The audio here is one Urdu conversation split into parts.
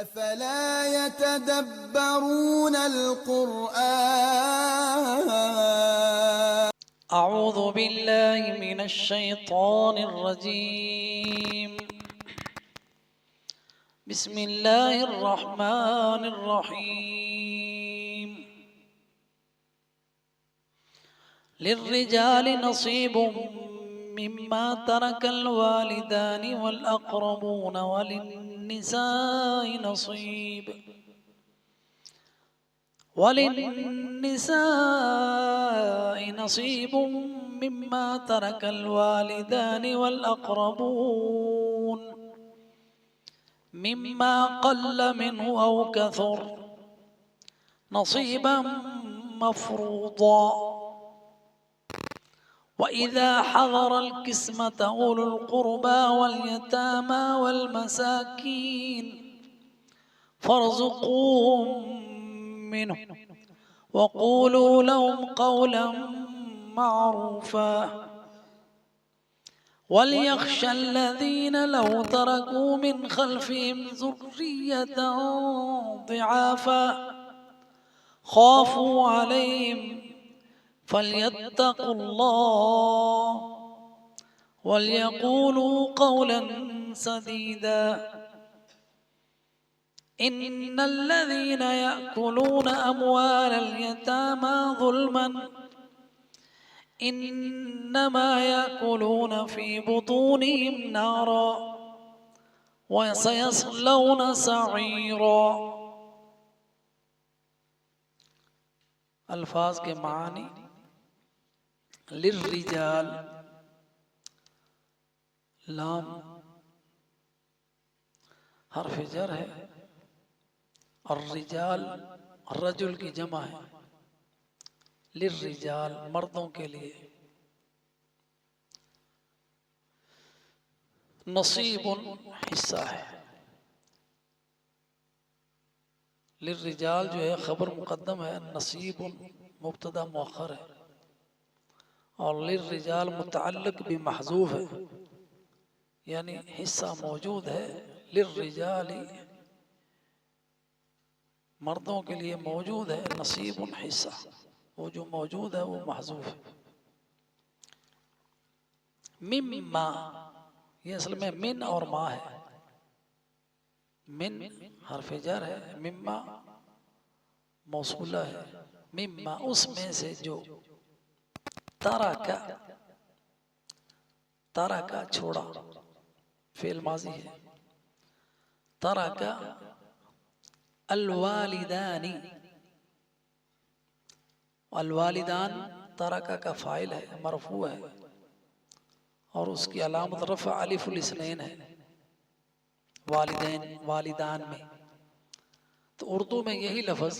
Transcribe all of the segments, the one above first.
أفلا يتدبرون القرآن. أعوذ بالله من الشيطان الرجيم. بسم الله الرحمن الرحيم. للرجال نصيب مما ترك الوالدان والأقربون وللنساء نصيب مما ترك الوالدان والأقربون مما قل منه أو كثر نصيبا مفروضا. وإذا حضر القسمة أولو القربى واليتامى والمساكين فارزقوهم منه وقولوا لهم قولا معروفا. وليخشى الذين لو تركوا من خلفهم ذرية ضعافا خافوا عليهم فليتقوا الله وليقولوا قولا سديدا. إن الذين يأكلون أموال اليتامى ظلما إنما يأكلون في بطونهم نارا وسيصلون سعيرا. الفاظ کے معنی: للرجال، لام حرف جر ہے، الرجال رجل کی جمع ہے، للرجال مردوں کے لیے. نصیب حصہ ہے. للرجال جو ہے خبر مقدم ہے، نصیب مبتدا مؤخر ہے، اور للرجال متعلق بھی محذوف ہے، یعنی حصہ موجود ہے. للرجال مردوں کے لیے موجود ہے، نصیب حصہ وہ جو موجود ہے وہ محذوف ہے. مما یہ اصل میں من اور ما ہے. من حرف جر ہے، مما موصولہ ہے. مما اس میں سے جو ترک چھوڑا، فعل ماضی ہے. ترک الوالدان، الوالدان ترک کا فاعل ہے، مرفوع ہے، اور اس کی علامت رفع الف الاثنین ہے. والدین والدان میں تو اردو میں یہی لفظ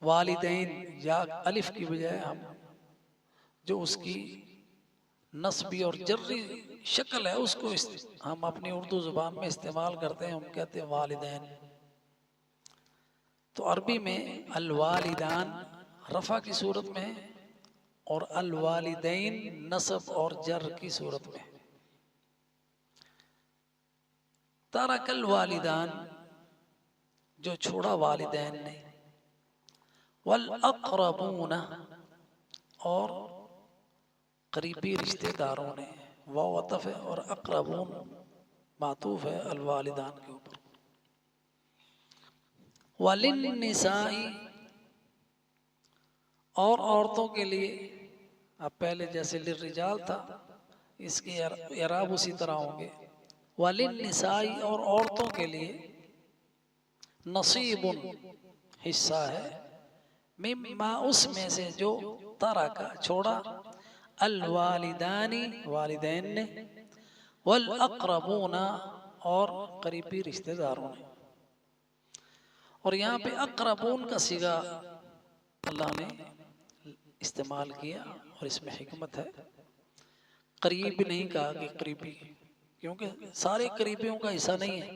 والدین یا الف کی بجائے ہم جو اس کی نصبی اور جری شکل ہے اس کو ہم اپنی اردو زبان میں استعمال کرتے ہیں، ہم کہتے ہیں والدین. تو عربی میں الوالدان رفع کی صورت میں اور الوالدین نصب اور جر کی صورت میں. ترک الوالدان جو چھوڑا والدین نے، والاقربون اور قریبی رشتہ داروں نے. واو عطف ہے اور اقربون معطوف ہے الوالدان کے اوپر. وللنساء اور عورتوں کے لیے. اب پہلے جیسے للرجال تھا اس کے اعراب اسی طرح ہوں گے. وللنساء اور عورتوں کے لیے نصیب حصہ ہے، مما اس میں سے جو ترک چھوڑا، الوالدان والدین نے، والاقربون اور قریبی رشتہ داروں نے. اور یہاں پہ اقربون کا صیغہ اللہ نے استعمال کیا اور اس میں حکمت ہے. قریب نہیں کہا کہ قریبی، کیونکہ سارے قریبیوں کا حصہ نہیں ہے،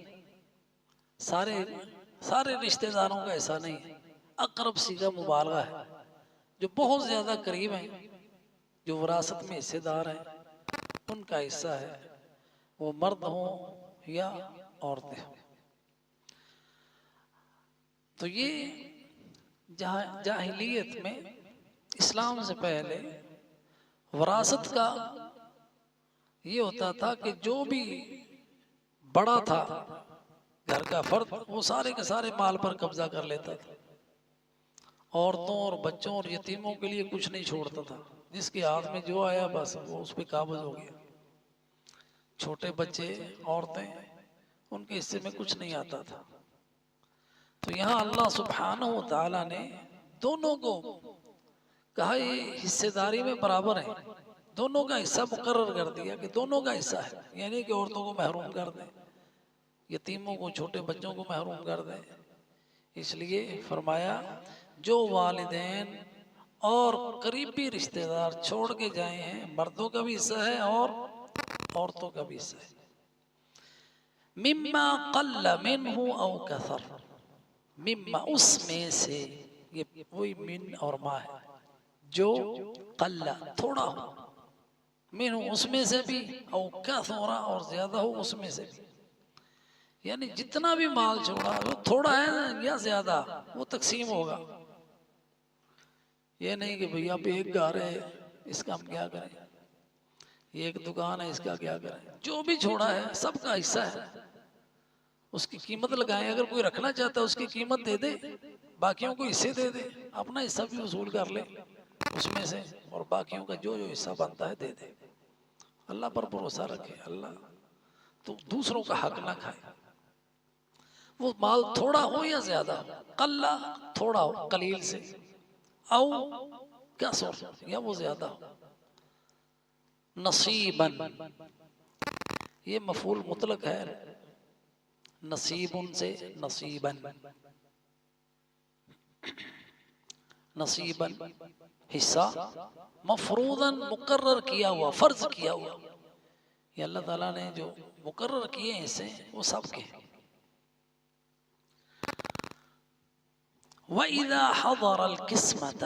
سارے رشتہ داروں کا حصہ نہیں ہے. اقرب صیغہ مبالغہ ہے، جو بہت زیادہ قریب ہیں، جو وراثت میں حصے دار ہیں، ان کا حصہ ہے، وہ مرد ہوں یا عورتیں ہوں. تو یہ جاہلیت میں اسلام سے پہلے وراثت کا یہ ہوتا تھا کہ جو بھی بڑا تھا گھر کا فرد وہ سارے کے سارے مال پر قبضہ کر لیتا تھا، عورتوں اور بچوں اور یتیموں کے لیے کچھ نہیں چھوڑتا تھا، جس کے ہاتھ میں جو آیا بس وہ اس پہ قابض ہو گیا، چھوٹے بچے عورتیں ان کے حصے میں کچھ نہیں آتا تھا۔ تو یہاں اللہ سبحانہ و تعالیٰ نے دونوں کو کہا یہ حصے داری میں برابر ہیں، دونوں کا حصہ مقرر کر دیا کہ دونوں کا حصہ ہے، یعنی کہ عورتوں کو محروم کر دیں، یتیموں کو چھوٹے بچوں کو محروم کر دیں۔ اس لیے فرمایا جو والدین اور قریبی رشتہ دار چھوڑ کے جائے ہیں مردوں کا بھی حصہ ہے اور عورتوں کا بھی حصہ ہے۔ مما قل منہ او کثر، مما اس میں سے، یہ وہی من اور ما ہے، جو قل تھوڑا ہو، منہ اس میں سے بھی، او کثر اور زیادہ ہو اس میں سے بھی، یعنی جتنا بھی مال چھوڑا وہ تھوڑا ہے یا زیادہ وہ تقسیم ہوگا۔ یہ نہیں کہ بھئی اب ایک گھر ہے اس کا ہم کیا کریں، یہ ایک دکان ہے اس کا کیا کریں، جو بھی چھوڑا ہے سب کا حصہ ہے، اس کی قیمت لگائیں، اگر کوئی رکھنا چاہتا ہے اس کی قیمت دے دے، باقیوں کو حصے دے دے، اپنا حصہ بھی وصول کر لے اس میں سے، اور باقیوں کا جو جو حصہ بنتا ہے دے دے۔ اللہ پر بھروسہ رکھے، اللہ تو دوسروں کا حق نہ کھائے، وہ مال تھوڑا ہو یا زیادہ ہو، قلہ تھوڑا ہو قلیل سے، او کثر یا وہ زیادہ ہو۔ نصیباً یہ مفعول مطلق ہے، نصیبن سے نصیباً، نصیباً حصہ، مفروضاً مقرر کیا ہوا، فرض کیا ہوا، یہ اللہ تعالیٰ نے جو مقرر کیے ہیں حصے وہ سب کے ہیں۔ وَإِذَا حَضَرَ الْقِسْمَةَ،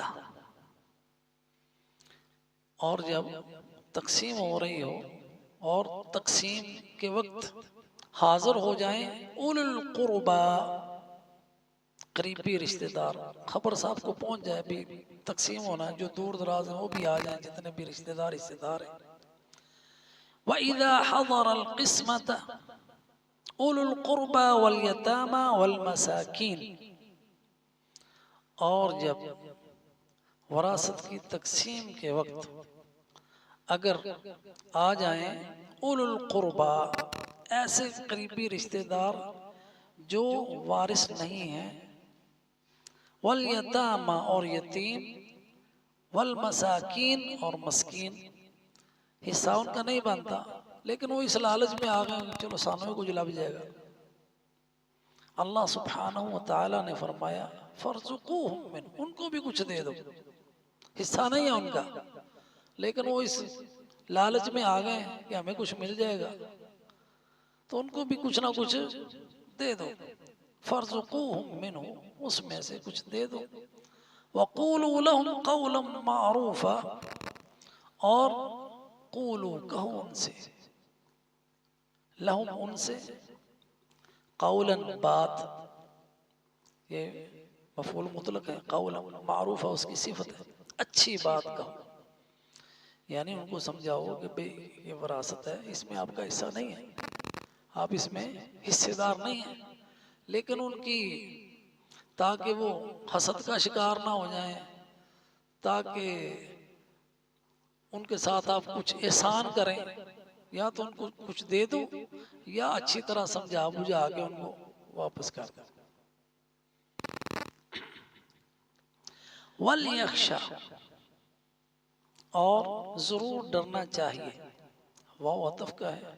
اور جب تقسیم ہو رہی ہو اور تقسیم کے وقت حاضر ہو جائیں اولو القربا، قریبی رشتہ دار، خبر صاحب کو پہنچ جائے بھی تقسیم ہونا ہے، جو دور دراز ہیں وہ بھی آ جائیں، جتنے بھی رشتہ دار ہیں۔ وَإِذَا حَضَرَ الْقِسْمَةَ اولو القربا والیتاما والمساکین، اور جب وراثت کی تقسیم کے وقت اگر آ جائیں اولو القربا، ایسے قریبی رشتہ دار جو وارث نہیں ہیں، والیتاما اور یتیم، والمساکین اور مسکین، حصہ ان کا نہیں بنتا لیکن وہ اس لالچ میں آ گئے چلو سانوے کو جلا بھی جائے گا، اللہ سبحانہ وتعالی نے فرمایا فَارْزُقُوهُم مِّنْ، ان کو بھی کچھ دے دو، حصہ نہیں ہے ان کا لیکن وہ اس لالچ میں آ گئے کہ ہمیں کچھ مل جائے گا تو ان کو بھی کچھ نہ کچھ دے دو، فَارْزُقُوهُم مِّنْهُ، اس میں سے کچھ دے دو، وَقُولُوا لَهُمْ قَوْلًا مَعْرُوفًا، اور قولو کہو ان سے، لہم ان سے، قولاً بات، یہ مفعول مطلق ہے، قولاً معروف ہے اس کی صفت ہے، اچھی بات کہو، یعنی ان کو سمجھاؤ کہ بھئی یہ وراثت ہے، اس میں آپ کا حصہ نہیں ہے، آپ اس میں حصے دار نہیں ہیں، لیکن ان کی تاکہ وہ حسد کا شکار نہ ہو جائیں، تاکہ ان کے ساتھ آپ کچھ احسان کریں، یا تو ان کو کچھ دے دو یا اچھی طرح سمجھا بجھا کے ان کو واپس کر دو۔ وَلْيَخْشَى، اور ضرور ڈرنا چاہیے، واو عطف کا ہے،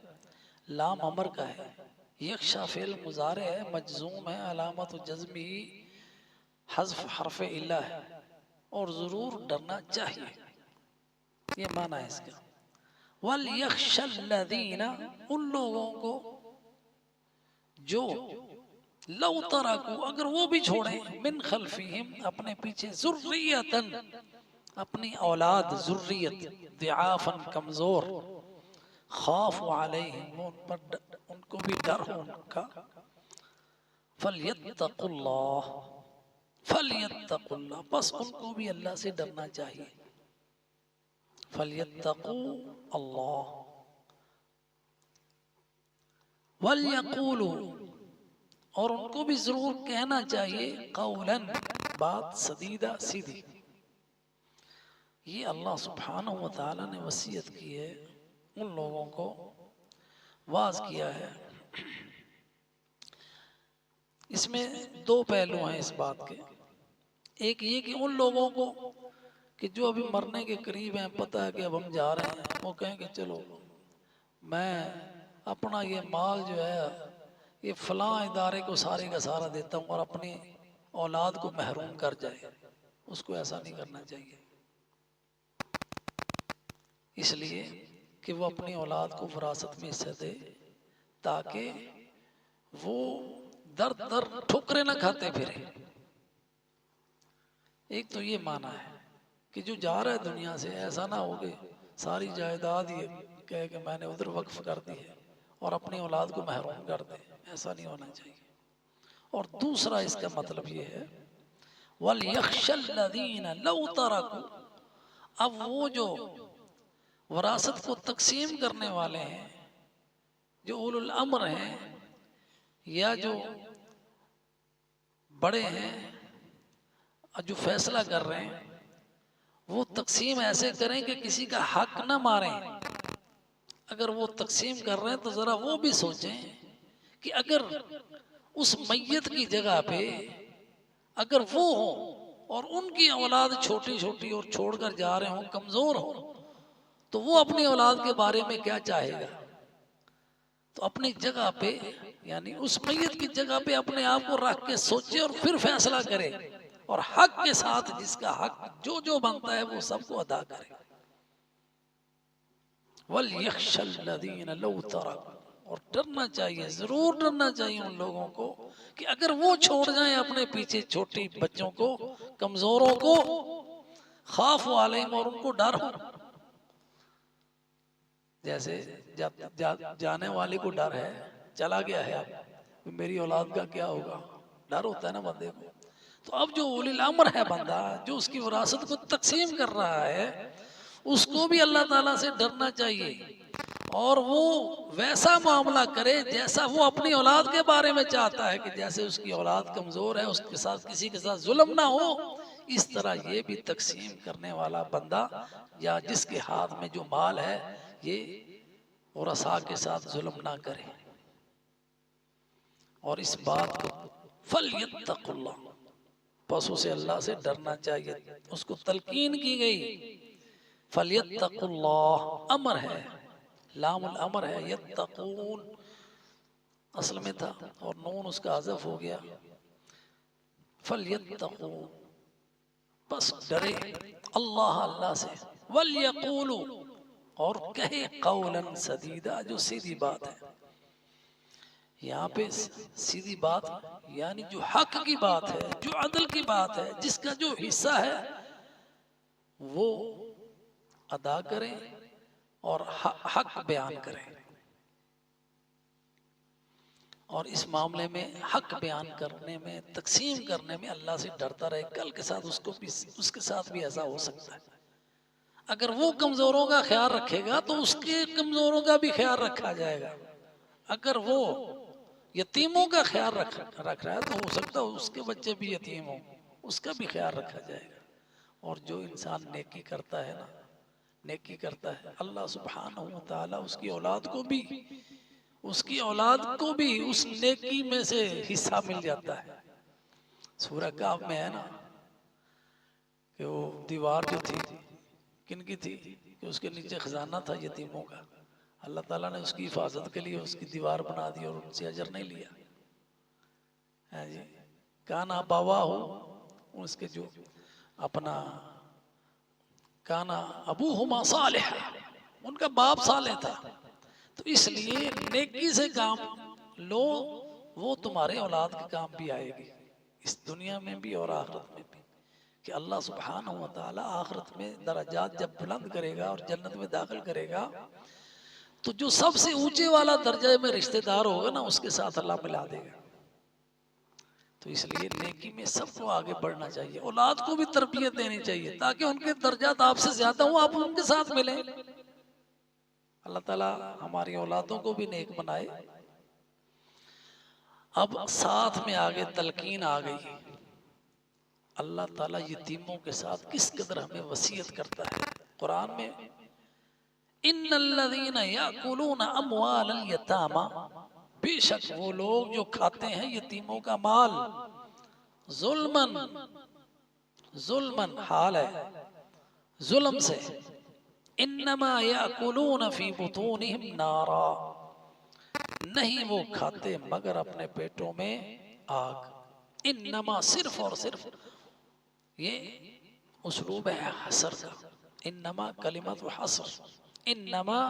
لام امر کا ہے، یخشا فعل مضارع ہے، مجزوم ہے، علامت جزمی حذف حرف علہ ہے، اور ضرور ڈرنا چاہیے، یہ معنی ہے اس کا۔ وَلْيَخْشَ الَّذِينَ، ان لوگوں کو جو لو ترکو، اگر وہ بھی چھوڑیں، من خلفہم، اپنے پیچھے، ذریتاً، اپنی اولاد، ذریت، ضعافاً، کمزور، خاف علیہم، ان کو بھی ڈر ہو ان کا، فَلْيَتَّقُوا اللَّهَ، فَلْيَتَّقُوا اللَّهَ، بس ان کو بھی اللہ سے ڈرنا چاہیے. فَلْيَتَّقُوا اللَّهَ وَلْيَقُولُوا، اور ان کو بھی ضرور کہنا چاہیے قولاً، بات سدیدہ سیدھی. یہ اللہ سبحانہ و تعالیٰ نے وصیت کی ہے، ان لوگوں کو واعظ کیا ہے. اس میں دو پہلو ہیں اس بات کے. ایک یہ کہ ان لوگوں کو کہ جو ابھی مرنے کے قریب ہیں، پتہ ہے کہ اب ہم جا رہے ہیں، وہ کہیں کہ چلو میں اپنا یہ مال جو ہے یہ فلاں ادارے کو سارے کا سارا دیتا ہوں، اور اپنی اولاد کو محروم کر جائے. اس کو ایسا نہیں کرنا چاہیے. اس لیے کہ وہ اپنی اولاد کو وراثت میں حصہ دے، تاکہ وہ در در ٹھوکریں نہ کھاتے پھرے. ایک تو یہ معنی ہے کہ جو جا رہا ہے دنیا سے، ایسا نہ ہو کہ ساری جائیداد یہ کہے کہ میں نے ادھر وقف کر دی ہے اور اپنی اولاد کو محروم کر دے. ایسا نہیں ہونا چاہیے. اور دوسرا اس کا مطلب یہ ہے وَلْيَخْشَ الَّذِينَ لَوْ تَرَكُوا، اب وہ جو وراثت کو تقسیم کرنے والے ہیں، جو اولو الامر ہیں یا جو بڑے ہیں، جو فیصلہ کر رہے ہیں، وہ تقسیم ایسے کریں کہ کسی کا حق نہ ماریں. اگر وہ تقسیم کر رہے ہیں تو ذرا وہ بھی سوچیں کہ اگر اس میت کی جگہ پہ اگر وہ ہوں اور ان کی اولاد چھوٹی چھوٹی اور چھوڑ کر جا رہے ہوں، کمزور ہوں، تو وہ اپنی اولاد کے بارے میں کیا چاہے گا؟ تو اپنی جگہ پہ، یعنی اس میت کی جگہ پہ اپنے آپ کو رکھ کے سوچے اور پھر فیصلہ کرے، اور حق کے ساتھ جس کا حق جو جو بنتا ہے وہ سب کو ادا کرے. وَلْيَخْشَ الَّذِينَ لَوْ تَرَكُوا، اور ڈرنا چاہیے، ضرور ڈرنا چاہیے ان لوگوں کو کہ اگر وہ چھوڑ جائیں اپنے پیچھے چھوٹی بچوں کو، کمزوروں کو، خاف علیہم، اور ان کو ڈر ہو. جیسے جانے والے کو ڈر ہے، چلا گیا ہے، اب میری اولاد کا کیا ہوگا، ڈر ہوتا ہے نا بندے کو. تو اب جو اولی الامر ہے بندہ، جو اس کی وراثت کو تقسیم کر رہا ہے، اس کو بھی اللہ تعالیٰ سے ڈرنا چاہیے، اور وہ ویسا معاملہ کرے جیسا وہ اپنی اولاد کے بارے میں چاہتا ہے، کہ جیسے اس کی اولاد کمزور ہے، اس کے ساتھ کسی کے ساتھ ظلم نہ ہو، اس طرح یہ بھی تقسیم کرنے والا بندہ یا جس کے ہاتھ میں جو مال ہے، یہ ورثاء کے ساتھ ظلم نہ کرے. اور اس بات کو فَلْيَتَّقُوا اللَّهَ، پس اسے اللہ سے ڈرنا چاہیے. اس کو تلقین کی گئی. فَلْيَتَّقُوا اللَّهَ امر ہے، لام الامر ہے، یتقون اصل میں تھا اور نون اس کا حذف ہو گیا. فَلْيَتَّقُوا، بس ڈرے اللہ، اللہ سے. وَلْيَقُولُوا، اور کہے قولاً سدیدہ، جو سیدھی بات ہے. یہاں پہ سیدھی بات یعنی جو حق کی بات ہے، جو عدل کی بات ہے، جس کا جو حصہ ہے وہ ادا کریں اور حق بیان کریں. اور اس معاملے میں حق بیان کرنے میں، تقسیم کرنے میں اللہ سے ڈرتا رہے. کل کے ساتھ اس کے ساتھ بھی ایسا ہو سکتا ہے. اگر وہ کمزوروں کا خیال رکھے گا تو اس کے کمزوروں کا بھی خیال رکھا جائے گا. اگر وہ یتیموں کا خیال رکھ رہا ہے تو ہو سکتا ہے اس کے بچے بھی یتیم ہوں، اس کا بھی خیال رکھا جائے گا. اور جو انسان نیکی کرتا ہے نا، نیکی کرتا ہے، اللہ سبحانہ و تعالیٰ اس کی اولاد کو بھی اس نیکی میں سے حصہ مل جاتا ہے. سورہ کہف میں ہے نا کہ وہ دیوار جو تھی، کن کی تھی؟ کہ اس کے نیچے خزانہ تھا یتیموں کا. اللہ تعالیٰ نے اس کی حفاظت کے لیے اس کی دیوار بنا دی اور ان سے اجر نہیں لیا. کانا باوا ہو، اس کے جو اپنا کانا ابوہما صالح، ان کا باپ صالح تھا. تو اس لیے نیکی سے کام لو، وہ تمہارے اولاد کے کام بھی آئے گی، اس دنیا میں بھی اور آخرت میں بھی. کہ اللہ سبحانہ و تعالیٰ آخرت میں درجات جب بلند کرے گا اور جنت میں داخل کرے گا تو جو سب سے اونچے والا درجہ میں رشتہ دار ہوگا نا، اس کے ساتھ اللہ ملا دے گا. تو اس لیے نیکی میں سب کو آگے بڑھنا چاہیے، اولاد کو بھی تربیت دینی چاہیے تاکہ ان کے درجات آپ سے زیادہ ہوں، آپ ان کے ساتھ ملیں۔ اللہ تعالیٰ ہماری اولادوں کو بھی نیک بنائے۔ اب ساتھ میں آگے تلقین آ گئی، اللہ تعالیٰ یتیموں کے ساتھ کس قدر ہمیں وصیت کرتا ہے قرآن میں، ان الذین یاکلون اموال الیتامی، بے شک وہ لوگ جو کھاتے ہیں یتیموں کا مال، ظلمن، ظلمن حال ہے ظلم سے، انما یاکلون فی بطونہم نارا، نہیں وہ کھاتے مگر اپنے پیٹوں میں آگ۔ انما صرف اور صرف، یہ اسلوب ہے حصر کا، انما کلمت حصر، انما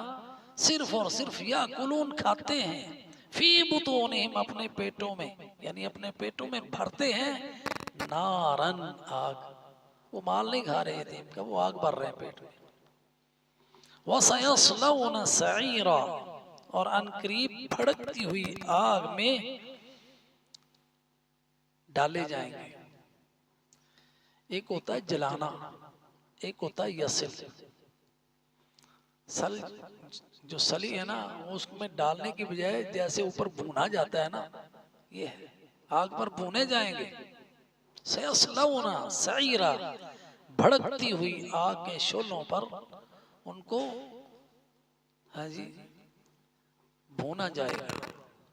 صرف اور صرف یاکلون کھاتے ہیں، فی بطونہم اپنے پیٹوں میں، یعنی اپنے پیٹوں میں بھرتے ہیں، نارن آگ، وہ مال نہیں کھا رہے یتیم کا، وہ آگ بھر رہے ہیں پیٹ میں۔ وَسَيَصْلَوْنَ سَعِيرًا، اور ان قریب بھڑکتی ہوئی آگ میں ڈالے جائیں گے۔ ایک ہوتا ہے جلانا، ایک ہوتا ہے یسل۔ سل جو سلی ہے نا، اس میں ڈالنے کی بجائے جیسے اوپر بھونا جاتا ہے نا، یہ ہے آگ پر بھونے جائیں گے۔ سیصلون سعیرا، بھڑکتی ہوئی آگ کے شعلوں پر ان کو ہاں جی بھونا جائے گا۔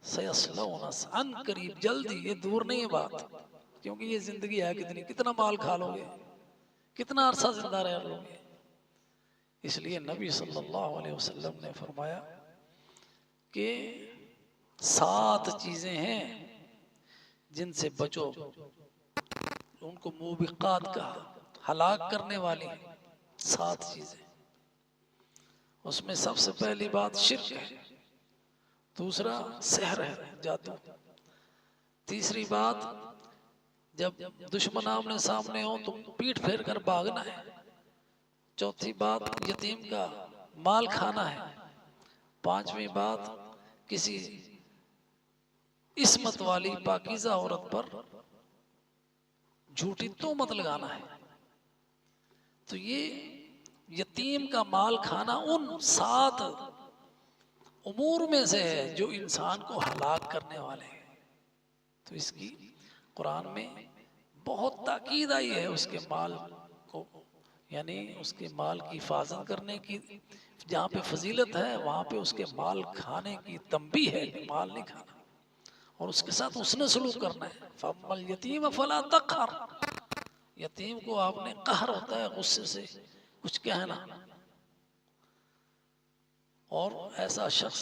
سیصلون، ان قریب، جلدی، یہ دور نہیں ہے بات، کیونکہ یہ زندگی ہے کتنی، کتنا مال کھا لو گے، کتنا عرصہ زندہ رہ لو گے۔ اس لیے نبی صلی اللہ علیہ وسلم نے فرمایا کہ 7 چیزیں ہیں جن سے بچو، ان کو موبقات کہا، ہلاک کرنے والی 7 چیزیں۔ اس میں سب سے پہلی بات شرک ہے، دوسرا سحر ہے، جادو، تیسری بات جب دشمن آمنے سامنے ہو تو پیٹھ پھیر کر بھاگنا ہے، چوتھی بات یتیم کا مال کھانا ہے، پانچویں بات کسی عصمت والی پاکیزہ عورت پر جھوٹی تہمت لگانا ہے۔ تو یہ یتیم کا مال کھانا ان 7 امور میں سے ہے جو انسان کو ہلاک کرنے والے ہیں۔ تو اس کی قرآن میں بہت تاکید آئی ہے اس کے مال کو، یعنی اس کے مال کی حفاظت کرنے کی، جہاں پہ فضیلت ہے وہاں پہ اس کے مال کھانے کی تنبیہ ہے کہ مال نہیں کھانا، اور اس کے ساتھ اس نے سلوک کرنا ہے۔ فَأَمَّا الْيَتِيمَ فَلَا تَقْهَرْ، یتیم کو آپ نے قہر ہوتا ہے غصے سے کچھ کہنا، اور ایسا شخص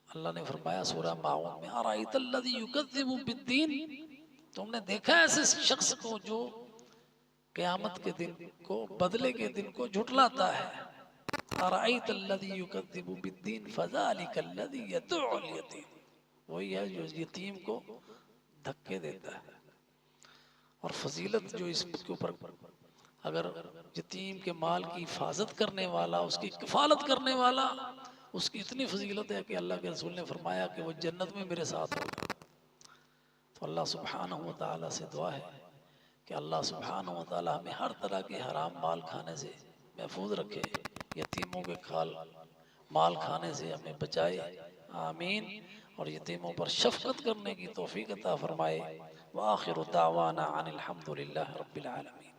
اللہ نے فرمایا سورہ ماعون میں، أَرَأَيْتَ الَّذِي يُكَذِّبُ بِالدِّينِ، تم نے دیکھا ایسے شخص کو جو قیامت کے دن کو، بدلے کے دن کو جھٹلاتا ہے۔ أَرَأَيْتَ الَّذِي يُكَذِّبُ بِالدِّينِ فَذَلِكَ الَّذِي يَدُعُّ الْيَتِيمَ، وہی ہے جو یتیم کو دھکے دیتا ہے۔ اور فضیلت جو اس کے اوپر، اگر یتیم کے مال کی حفاظت کرنے والا، اس کی کفالت کرنے والا، اس کی اتنی فضیلت ہے کہ اللہ کے رسول نے فرمایا کہ وہ جنت میں میرے ساتھ ہوگا۔ تو اللہ سبحانہ وتعالی سے دعا ہے کہ اللہ سبحانہ وتعالی ہمیں ہر طرح کے حرام مال کھانے سے محفوظ رکھے، یتیموں کے مال کھانے سے ہمیں بچائے، آمین، اور یتیموں پر شفقت کرنے کی توفیق عطا فرمائے۔ وآخر دعوانا عن الحمد للہ رب العالمین۔